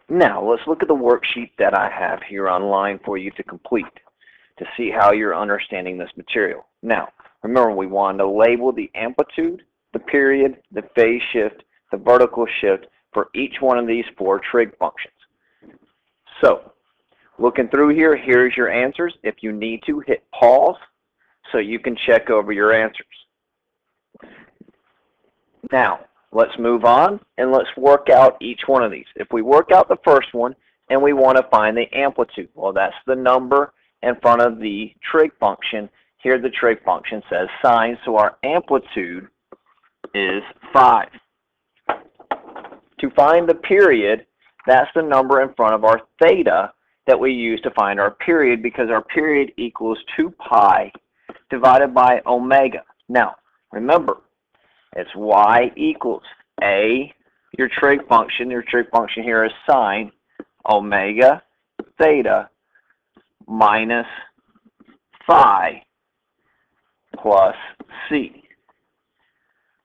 Now, let's look at the worksheet that I have here online for you to complete to see how you're understanding this material. Now, remember, we wanted to label the amplitude, the period, the phase shift, the vertical shift for each one of these four trig functions. So, looking through here, here's your answers. If you need to, hit pause so you can check over your answers. Now, let's move on and let's work out each one of these. If we work out the first one and we want to find the amplitude, well, that's the number in front of the trig function. Here the trig function says sine, so our amplitude is 5. To find the period, that's the number in front of our theta that we use to find our period, because our period equals 2 pi divided by omega. Now, remember, it's y equals a, your trig function here is sine, omega theta minus phi plus c.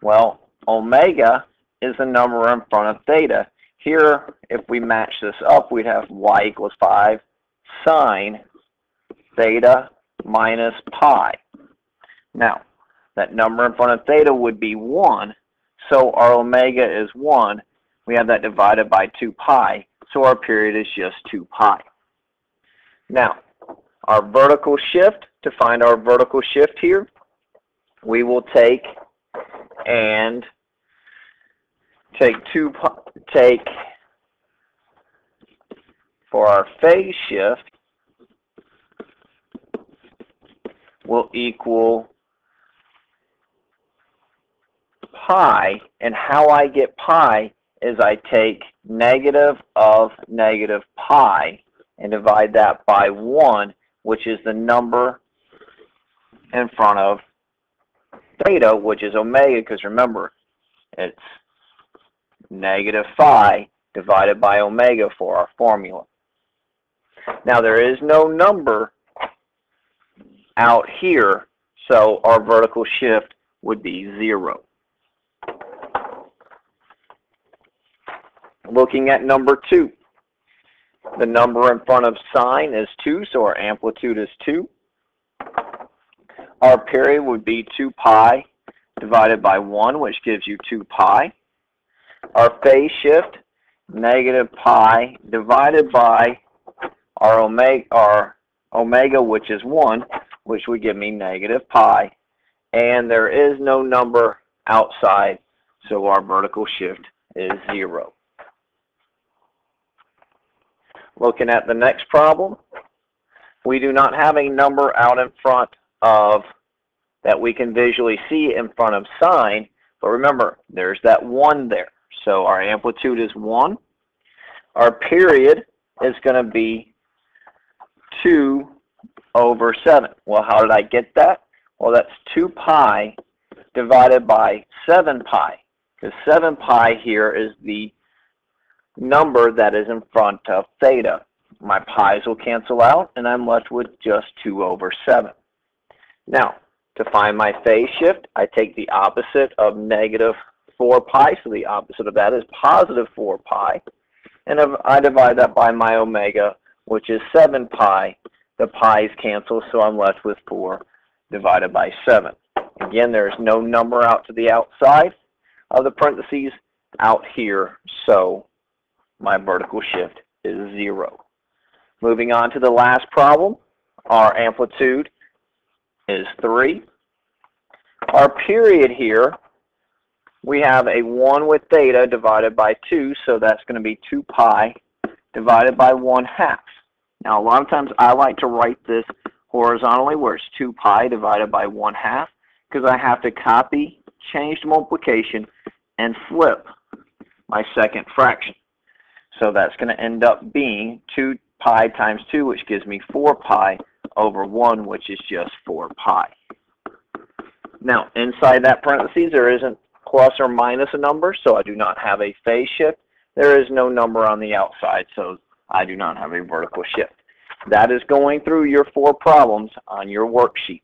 Well, omega is the number in front of theta. Here, if we match this up, we'd have y equals 5 sine theta minus pi. Now, that number in front of theta would be 1, so our omega is 1. We have that divided by 2 pi, so our period is just 2 pi. Now, our vertical shift, to find our vertical shift here, we will take for our phase shift will equal pi, and how I get pi is I take negative of negative pi and divide that by 1, which is the number in front of theta, which is omega, because remember, it's negative phi divided by omega for our formula. Now, there is no number out here, so our vertical shift would be 0. Looking at number 2, the number in front of sine is 2, so our amplitude is 2. Our period would be 2 pi divided by 1, which gives you 2 pi. Our phase shift, negative pi divided by our omega, which is 1, which would give me negative pi. And there is no number outside, so our vertical shift is 0. Looking at the next problem, we do not have a number out in front of that we can visually see in front of sine, but remember, there's that 1 there. So our amplitude is 1. Our period is going to be 2 over 7. Well, how did I get that? Well, that's 2 pi divided by 7 pi, because 7 pi here is the number that is in front of theta. My pi's will cancel out, and I'm left with just 2 over 7. Now, to find my phase shift, I take the opposite of negative 4 pi, so the opposite of that is positive 4 pi, and I divide that by my omega, which is 7 pi. The pi's cancel, so I'm left with 4 divided by 7. Again, there's no number out to the outside of the parentheses out here, so my vertical shift is 0. Moving on to the last problem, our amplitude is 3. Our period here, we have a 1 with theta divided by 2, so that's going to be 2 pi divided by 1/2. Now, a lot of times I like to write this horizontally, where it's 2 pi divided by 1/2, because I have to copy, change the multiplication, and flip my second fraction. So that's going to end up being 2 pi times 2, which gives me 4 pi over 1, which is just 4 pi. Now, inside that parentheses, there isn't plus or minus a number, so I do not have a phase shift. There is no number on the outside, so I do not have a vertical shift. That is going through your 4 problems on your worksheet.